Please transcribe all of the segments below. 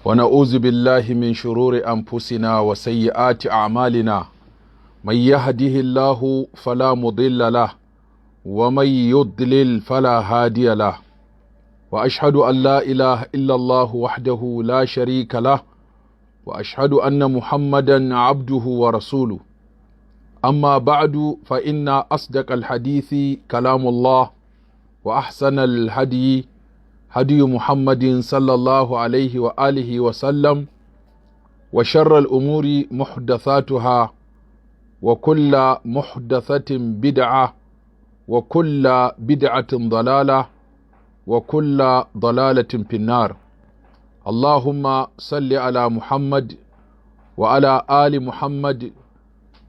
ونعوذ بالله من شرور أنفسنا وسيئات أعمالنا من يهده الله فلا مضل له ومن يضلل فلا هادي له وأشهد أن لا إله إلا الله وحده لا شريك له وأشهد أن محمدا عبده ورسوله أما بعد فإن أصدق الحديث كلام الله وأحسن الهدي هدي محمد صلى الله عليه وآله وسلم وشر الأمور محدثاتها وكل محدثة بدعة وكل بدعة ضلالة وكل ضلالة في النار. اللهم صل على محمد وعلى آل محمد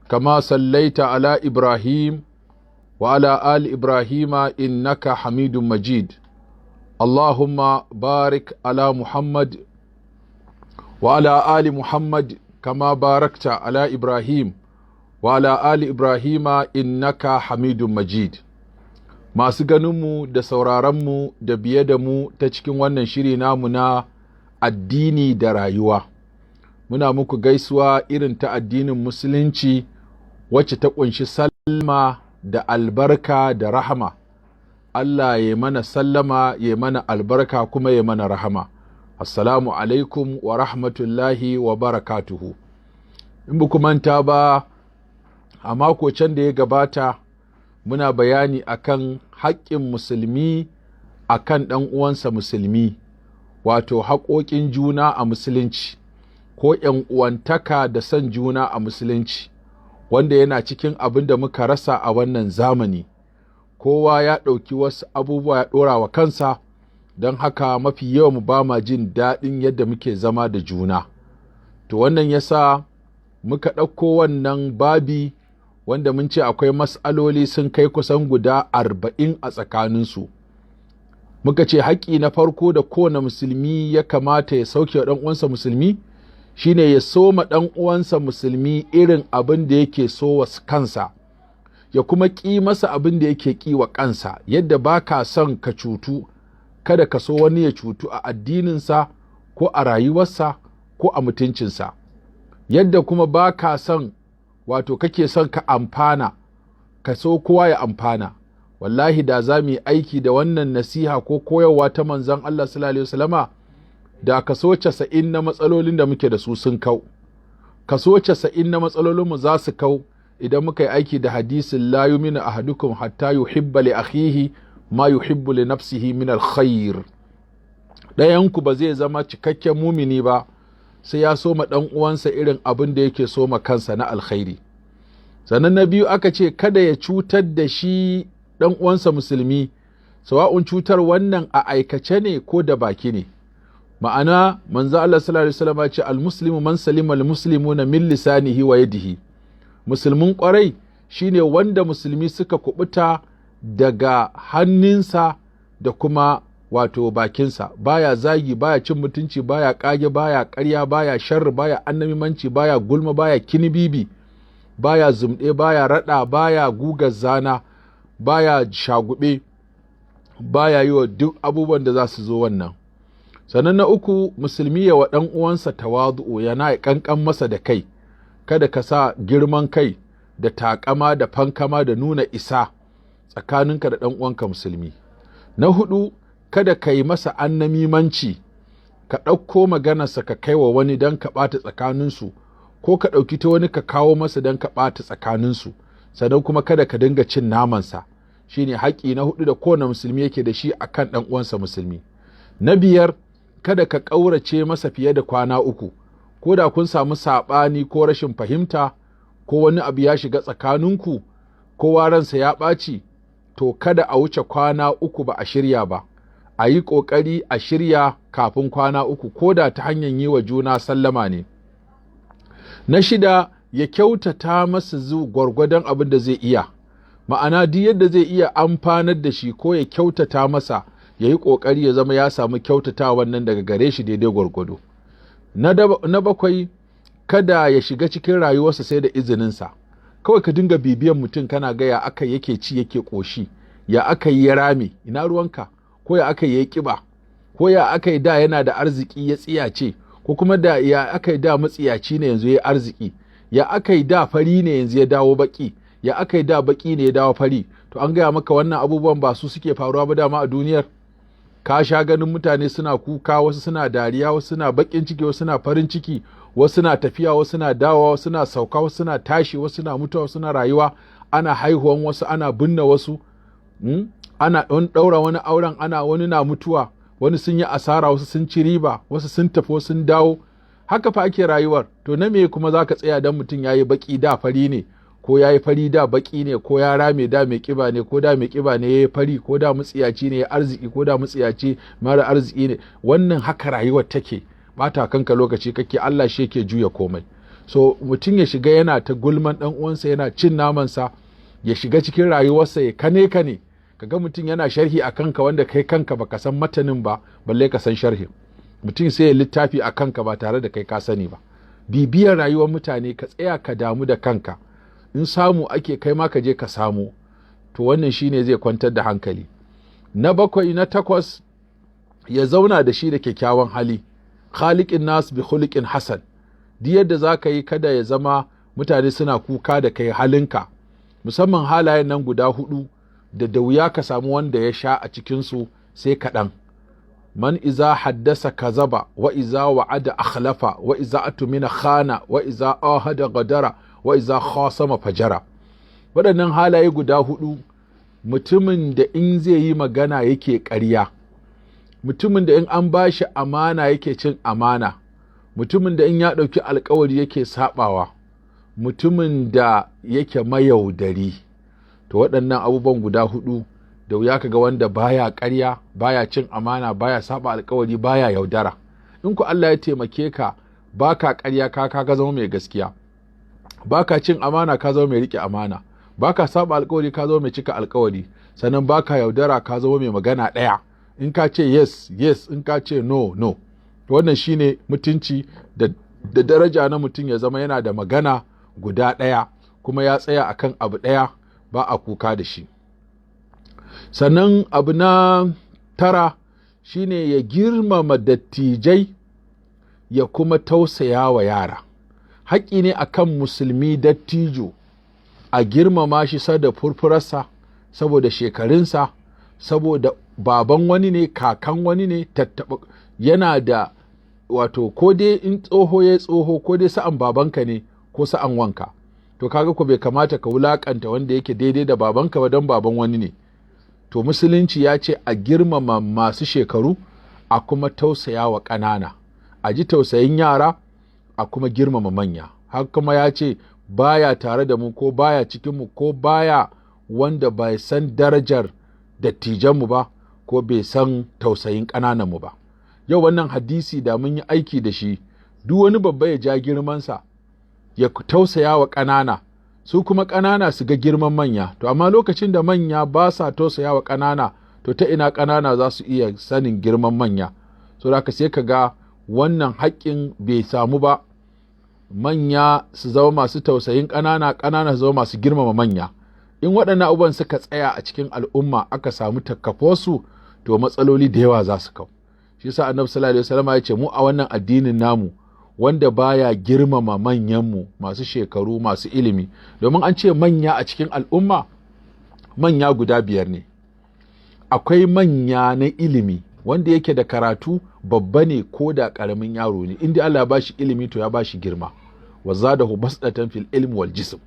كما صليت على إبراهيم وعلى آل إبراهيم إنك حميد مجيد. اللهم بارك على محمد وعلى آل محمد كما باركت على إبراهيم وعلى آل إبراهيم إنك حميد مجيد. masu ganinmu da sauraronmu da biye da mu ta cikin wannan shiri namu na addini da rayuwa, muna muku gaisuwa irin ta addinin musulunci wacce ta ƙunshi sallama da albarka da rahama. Allah ya mana sallama, ya mana albarka kuma ya mana rahama. Assalamu alaikum wa rahmatullahi wa barakatuhu. In ba ku manta ba, a mako can da ya gabata muna bayani akan haƙƙin musulmi akan ɗan uwansa musulmi, wato haƙoƙin juna a musulunci ko ‘yan uwantaka da son juna a musulunci, wanda yana cikin abin da muka rasa a wannan zamani. Kowa ya ɗauki wasu abubuwa ya ɗora wa kansa, don haka mafi yawan mu ba ma jin daɗin yadda muke zama da juna. To wannan yasa muka ɗauko wannan babi wanda mun ce akwai mas'aloli sun kai kusan guda 40 a tsakaninsu. Muka ce haƙƙi na farko da kowane musulmi ya kamata ya sauke wa ɗan'uwansa musulmi shine ya soma ɗan'uwansa musulmi irin abin da yake so wa kansa, ya kuma ƙi masa abin da yake ƙi wa kansa. Yadda ba ka son ka cutu, kada ka so wani ya cutu a addininsa ko a rayuwarsa ko a mutuncinsa. Yadda kuma ba ka son, wato kake son ka amfana, ka so kowa ya amfana. Wallahi da za mu yi aiki da wannan nasiha ko koyarwa ta manzon Allah sallallahu alaihi wasallama, da kaso 90 na matsalolin da muke da su sun kau. Kaso 90 na matsalolinmu za su kau idan muka yi aiki da hadisin la yuminu ahadukum hatta yuhibba li akhihi ma yuhibbu li nafsihi min alkhair. Ɗayanku ba zai zama cikakken mumini ba sai ya soma ɗan uwansa irin abin da yake soma kansa na alkhairi. Sannan na biyu aka ce kada ya cutar da shi ɗan uwansa musulmi, sawa'un cutar wannan a aikace ne ko da baki ne. Ma'ana manzo Allah sallallahu alaihi wasallam ya ce al-muslimu man salima al-muslimuna min lisanihi wa yadihi. Musulmin ƙwarai shine wanda musulmi suka kubuta daga hannunsa da kuma wato bakinsa, baya zagi, baya cin mutunci, baya kage, baya ƙarya, baya sharri, baya annamimanci, baya gulma, baya kinibibi, baya zumɗe, baya raɗa, baya gugar zana, baya shagube, baya yi wa duk abubuwan da za su zo wannan. Sannan na uku, musulmi ya wa ɗan uwansa tawadu'u, yana ƙanƙan masa da kai. Kada ka sa girman kai da taƙama da fankama da nuna isa tsakaninka da ɗan uwanka musulmi. Na hudu, kada ka yi masa annamimanci, ka ɗauko maganarsa ka kai wa wani don ka ɓata tsakaninsu, ko ka ɗauki ta wani ka kawo masa don ka ɓata tsakaninsu. Sannan kuma kada ka dinga cin namansa. Shi ne haƙƙi na hudu da kowane musulmi yake da shi a kan ɗan uwansa musulmi. Na biyar, kada ka ƙaurace masa fiye da kwana 3, ko da kun samu saɓani ko rashin fahimta ko wani abu ya shiga tsakaninku, kowa ransa ya ɓaci, to kada a wuce kwana 3 ba a shirya ba. A yi ƙoƙari a shirya kafin kwana 3, ko da ta hanyar yi wa juna sallama ne. Na shida, ya kyautata masa gwargwadon abin da zai iya. Ma'ana duk yadda zai iya amfanar da shi ko ya kyautata masa, ya yi ƙoƙari ya zama ya samu kyautata wannan daga gare shi daidai gwargwado. Na bakwai, kada ya shiga cikin rayuwarsa sai da izininsa. Kawai ka dinga bibiyan mutum kana ga ya aka yake ci yake ƙoshi, ya aka yi ya rame, ina ruwanka? Ko ya aka yi ya ƙiba, ko ya aka yi da yana da arziki ya tsiyace, ko kuma da ya aka yi da matsiyaci ne yanzu ya arziki, ya aka yi da fari ne yanzu ya dawo baki, ya aka yi da baki ne ya dawo fari. To an gaya maka wannan abubuwan ba su suke faruwa ba dama a duniyar. Ka sha ganin mutane suna kuka, wasu suna dariya, wasu suna bakin ciki, wasu suna farin ciki, wasu suna tafiya, wasu suna dawowa, wasu suna sauka, wasu suna tashi, wasu suna mutuwa, wasu suna rayuwa, ana haihuwan wasu, ana binne wasu, ana ɗaura wani auren, wani na mutuwa, wani sun yi asara, wasu sun ci riba, wasu sun tafi, wasu sun dawo. Haka fa ake rayuwar. To na me kuma za ka tsaya don mutum ya yi baki da fari ne, ko ya yi fari da baki ne, ko ya rame da mai kiba ne, ko da mai kiba ne ya yi fari, ko da mutsiyaci ne ya arziki, ko da mutsiyaci mara arziki ne. Wannan haka rayuwar take. Bata kanka lokaci kake, Allah shi yake juya komai. So mutum ya shiga yana ta gulman dan uwansa, yana cin namansa, ya shiga cikin rayuwarsa ya kane kaga mutum yana sharhi a kanka wanda kai kanka baka san matanin ba, balle ka san sharhi. Mutum sai ya littafi a kanka ba tare da kai ka sani ba. Bibiyar rayuwar mutane, ka tsaya ka damu da kanka. In samu ake kai ma ka je ka samu. To wannan shine zai kwantar da hankali. Na 7 na 8, ya zauna da shi da kyakkyawan hali. Khaliqin nas bi khuluqin hasan. Duk yadda zaka yi kada ya zama mutane suna kuka da kai halinka. Musamman halayen nan guda 4 da wuya ka samu wanda ya sha a cikin su sai kaɗan. Man iza haddasa kazaba, wa iza wa'ada akhlafa, wa iza atumina khana, wa iza ahada gadara, wa iza khasama fajara. Waɗannan halaye guda 4, mutumin da in zai yi magana yake ƙarya, mutumin da in an bashi amana yake cin amana, mutumin da in ya ɗauki alkawari yake saɓawa, mutumin da yake mayaudari. To waɗannan abubuwan guda 4 da wuya kaga wanda baya ƙarya, baya cin amana, baya saba alkawari, baya yaudara. In ku Allah ya taimake ka, baka ƙarya, ka zama mai gaskiya, baka cin amana, ka zama mai rike amana, baka saba alkawari, ka zama mai cika alkawari, sannan baka yaudara, ka zama mai magana ɗaya. In ka ce yes yes, in ka ce no no. Wannan shine mutunci da daraja na mutum, ya zama yana da magana guda ɗaya, kuma ya tsaya akan abu ɗaya, ba a kuka da shi. Sannan abu na 9 shine ya girmama dattijai, ya kuma tausaya wa yara. Haƙƙi ne akan musulmi dattijo a girmama shi sada furfurarsa, saboda shekarunsa, saboda baban wani ne, kakan wani ne, tattaɓa yana da, wato ko dai in tsoho ya tsoho, ko dai sa'an babanka ne ko sa'an wanka. To kaga ko bai kamata ka wulakanta wanda yake daidai da babanka ba don baban wani ne. To musulunci ya ce a girmama masu shekaru, a kuma tausaya wa ƙanana, a ji tausayin yara, a kuma girmama manya. Har kuma ya ce baya tare da mu, ko baya cikinmu, ko baya wanda bai san darajar dattijanmu ba, ko bai san tausayin ƙanananmu ba. Yau wannan hadisi da mun yi aiki da shi, duk wani babba ya ja girmansa, ya tausaya wa ƙanana, su kuma ƙanana su ga girman manya. To amma lokacin da manya ba sa tausaya wa ƙanana, to ta ina ƙanana za su iya sanin girman manya? So da sai ka ga wannan haƙƙin bai samu ba. Manya su zama masu tausayin ƙanana, ƙanana su zama masu girmama manya. In waɗannan abubuwan suka tsaya a cikin al'umma, aka samu takkafosu, to matsaloli da yawa za su kau. Shi yasa Annabi sallallahu alaihi wasallam ya ce mu a wannan addinin namu, wanda baya girmama manyanmu, masu shekaru, masu ilimi. Domin an ce manya a cikin al'umma, manya guda 5 ne. Akwai manya na ilimi, wanda yake da karatu, babba ne ko da ƙaramin yaro ne, inda Allah ya bashi ilimi to ya bashi girma. Wa zadahu basdatan fil ilmi wal jism.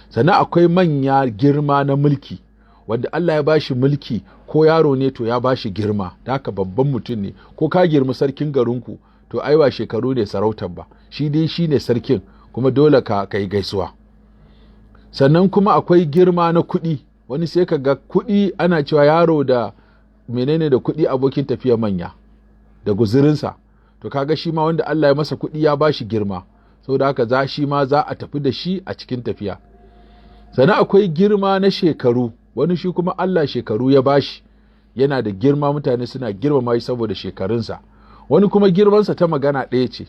Sannan akwai manya girma na mulki, wanda Allah ya bashi mulki, ko yaro ne to ya bashi girma, da haka babban mutum ne. Ko ka girma sarkin garinku, to ai ba shekaru ne sarautar ba, shi dai shi ne sarkin, kuma dole ka yi gaisuwa. Sannan kuma akwai girma na kuɗi, wani sai ka ga kuɗi, ana cewa yaro da menene da kuɗi abokin tafiya manya, da guzurinsa. To kaga shi ma wanda Allah ya masa kuɗi ya bashi girma, saboda haka shi ma za a tafi da shi a cikin tafiya. Sannan akwai girma na shekaru, wani shi kuma Allah shekaru ya bashi, yana da girma, mutane suna girmama shi saboda shekarunsa. Wani kuma girmansa ta magana ɗaya ce,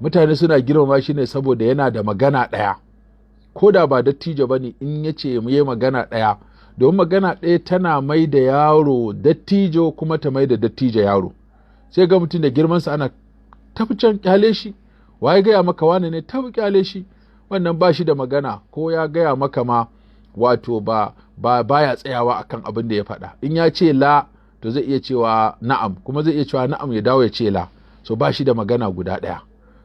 mutane suna girmama shi ne saboda yana da magana ɗaya, ko da ba dattijo ba ne, in ya ce yi magana ɗaya, domin magana ɗaya tana mai da yaro dattijo, kuma ta mai da dattijo yaro. Sai ga mutum da girmansa ana tafi can kyale shi, waye gaya maka wane ne, tafi kyale shi, wannan ba shi da magana, ko ya gaya maka ma wato baya tsayawa akan abin da ya faɗa. In ya ce la to zai iya cewa na'am, kuma zai iya cewa na'am ya dawo ya ce la, so ba shi da magana guda ɗaya.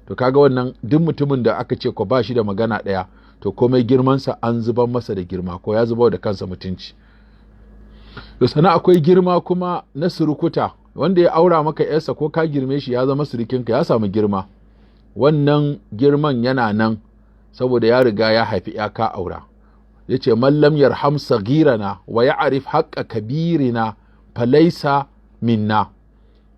To kaga wannan duk mutumin da aka ce ko ba shi da magana ɗaya, to komai girmansa an zubar masa da girma, ko ya zubar da kansa mutunci. To sana akwai girma kuma na surukuta, wanda ya aura maka yarsa ko ka girme shi ya zama surukinka, ya samu girma. Wannan girman yana nan saboda ya riga ya haifi ya ka aura. Yace man lam yarham saghirana wa ya'rif haqqa kabirina falaisa minna,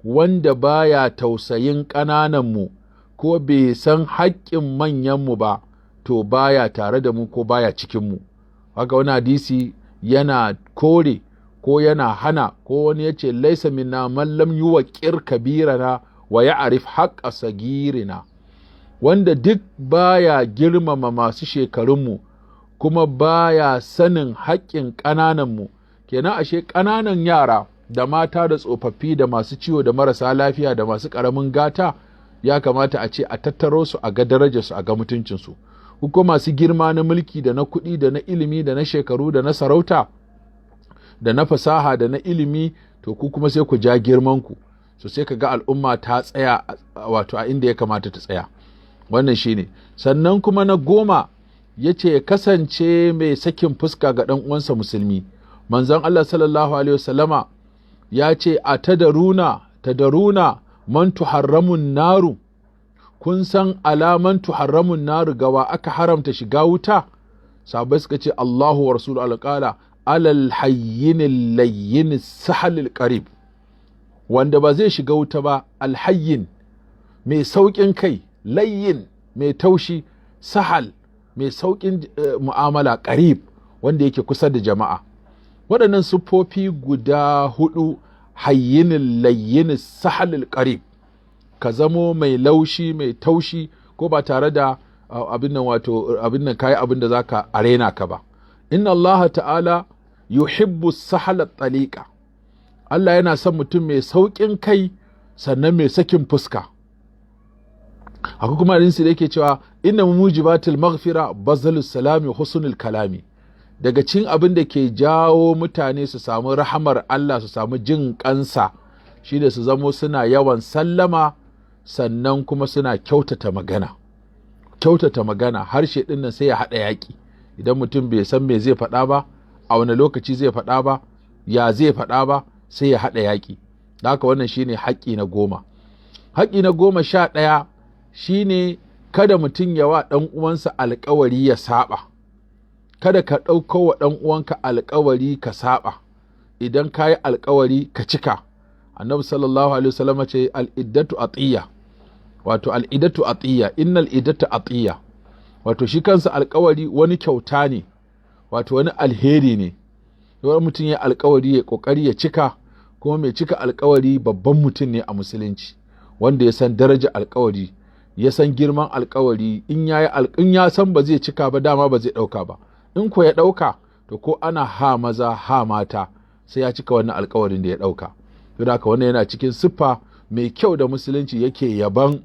wanda baya tausayin ƙananan mu ko bai san haƙƙin manyan mu ba, to baya tare da mu ko baya cikin mu. Haka wani hadisi yana kore ko yana hana, ko wani yace laisa minna man lam yuwaqqir kabirana wa ya'rif haqqa sagirina, wanda duk baya girmama masu shekarunmu kuma baya sanin haƙƙin ƙanananmu. Kenan ashe ƙananan yara da mata da tsofaffi da masu ciwo da marasa lafiya da masu ƙaramin gata ya kamata a ce a tattaro su, a ga darajarsu, a ga mutuncinsu. Kuma masu girma na mulki da na kuɗi da na ilimi da na shekaru da na sarauta da na fasaha da na ilimi, to ku kuma sai ku ja girmanku, so sai ka ga al'umma ta tsaya wato a inda ya kamata ta tsaya. Wannan shine. Sannan kuma na goma yace ya kasance mai sakin fuska ga ɗan uwansa musulmi. Manzon Allah sallallahu alaihi wasallama ya ce a tadaruna man tuharramun naru, kun san alaman tuharramun naru, gawa aka haramta shiga wuta? Sahabbai suka ce Allahu wa rasuluhu alqala alal hayyinil layyin sahalil qarib, wanda ba zai shiga wuta ba, alhayyin mai sauƙin kai, layyin mai taushi, sahal mai sauƙin mu'amala, qarib wanda yake kusa da jama'a. Waɗannan siffofi guda hudu, hayyinin layyin sahalil qarib, ka zamo mai laushi mai taushi, ko ba tare da abin nan kayi abin da zaka arena ka ba. Inna Allah ta'ala yuhibbu sahala taliqa, Allah yana son mutum mai sauƙin kai sannan mai sakin fuska. Akwai kuma hadisi da yake cewa inna mujibatil maghfira bazalus salami husnul kalami, daga cikin abin da ke jawo mutane su samu rahamar Allah, su samu jin kansa, shi da su zamo suna yawan sallama, sannan kuma suna kyautata magana. Harshe ɗin nan sai ya haɗa yaƙi. Idan mutum bai san me zai faɗa ba, a wani lokaci zai faɗa ba, ya zai faɗa ba, sai ya haɗa yaƙi. Da haka wannan shine haƙƙi na 10. Haƙƙi na 11 shine kada mutum ya wa ɗan uwansa alƙawari ya saba. Kada ka ɗauko wa ɗan uwanka alƙawari ka saba. Idan ka yi alƙawari ka cika. Annabi sallallahu alaihi wasallam ce al-iddatu atiya, wato al-iddatu atiya, innal iddata atiya, wato shi kansa alƙawari wani kyauta ne, wato wani alheri ne. Wani mutum ya alƙawari ya ƙoƙari ya cika, kuma mai cika alƙawari babban mutum ne a musulunci, wanda ya san daraja alƙawari, ya san girman alƙawari. In ya san ba zai cika ba, dama ba zai ɗauka ba. In ko ya ɗauka, to ko ana ha maza ha mata sai ya cika wannan alƙawarin da ya ɗauka. Don haka wannan yana cikin siffa mai kyau da musulunci yake yaban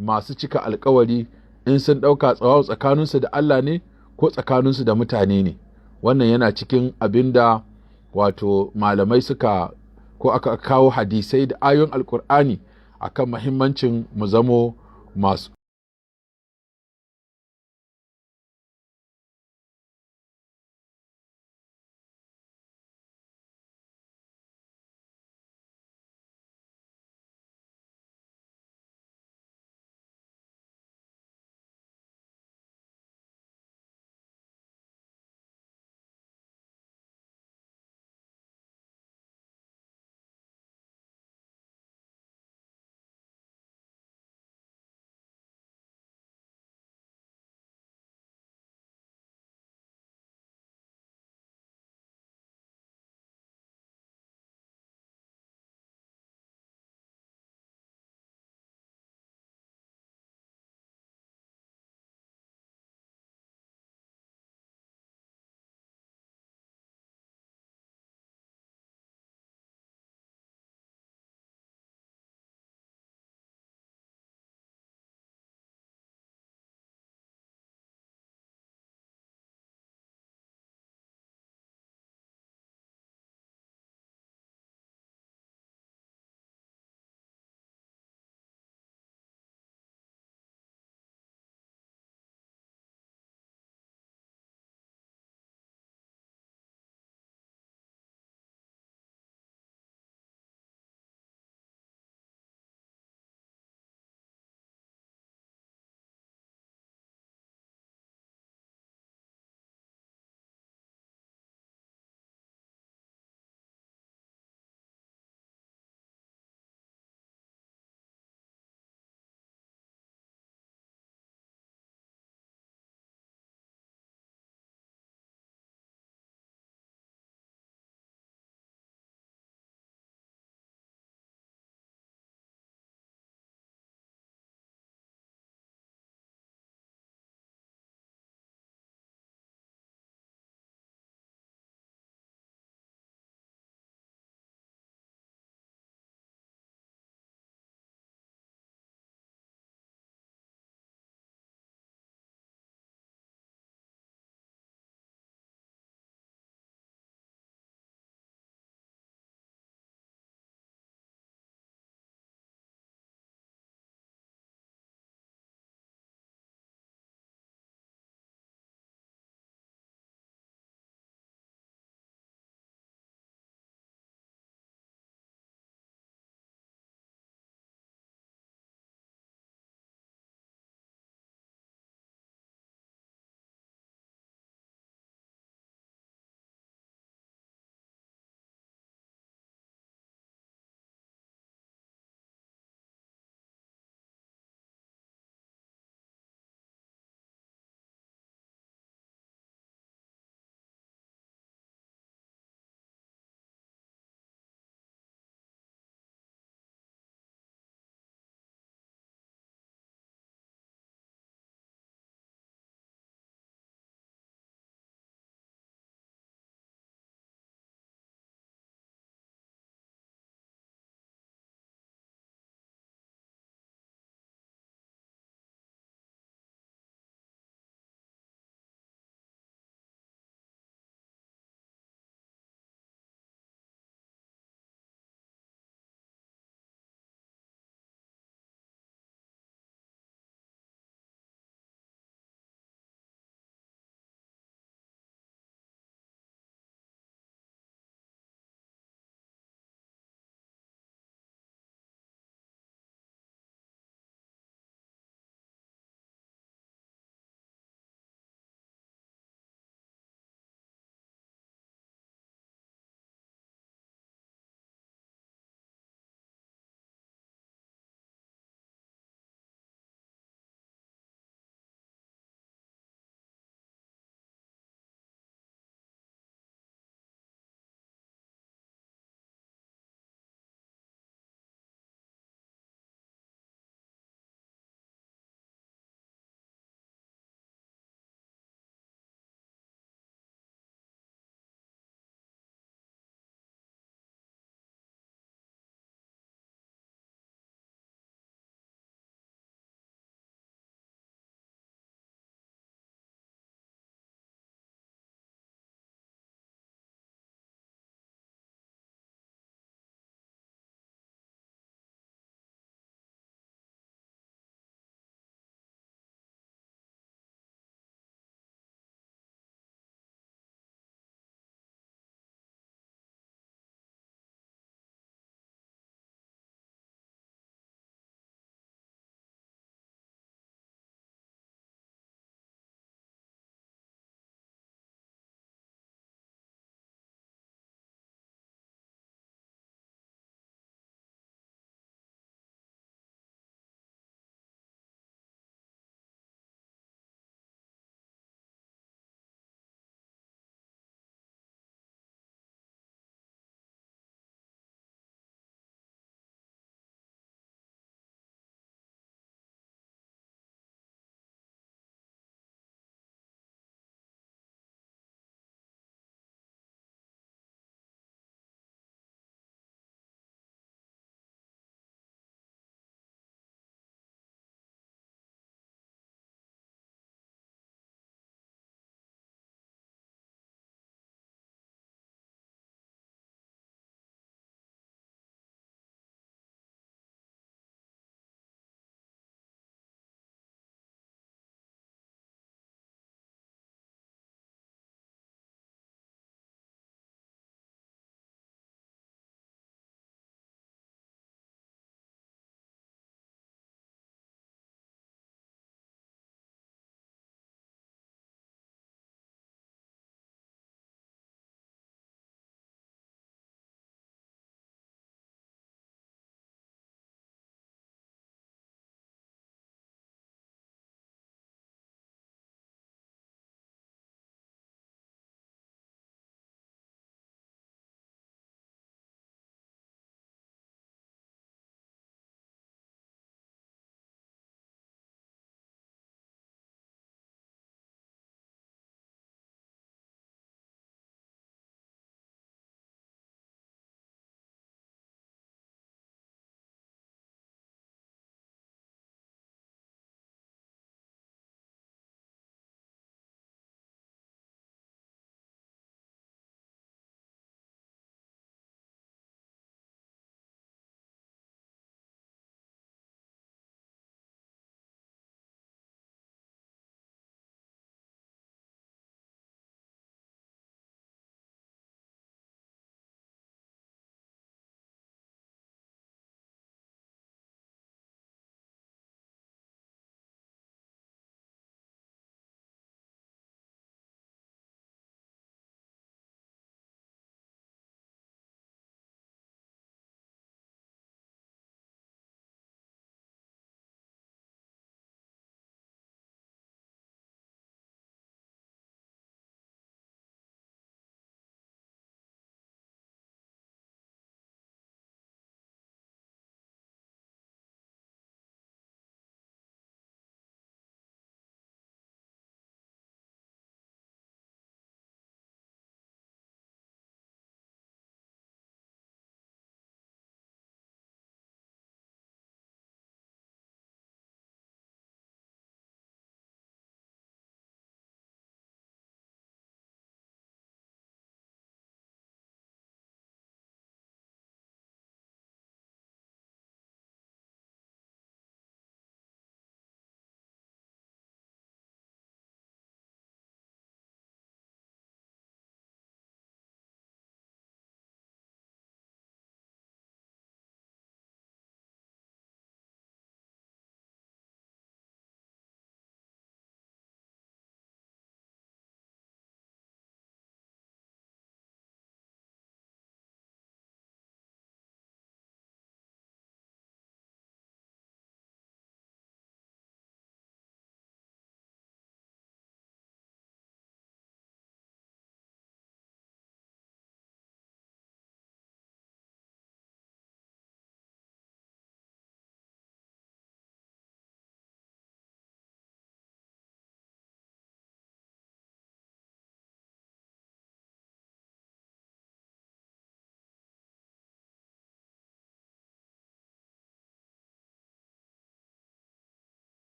masu cika alƙawari, in sun ɗauka tsakaninsu da Allah ne ko tsakaninsu da mutane ne. Wannan yana cikin abin da wato malamai suka ko aka kawo hadisai da ayoyin alƙur'ani akan muhimmancin mu zamo masu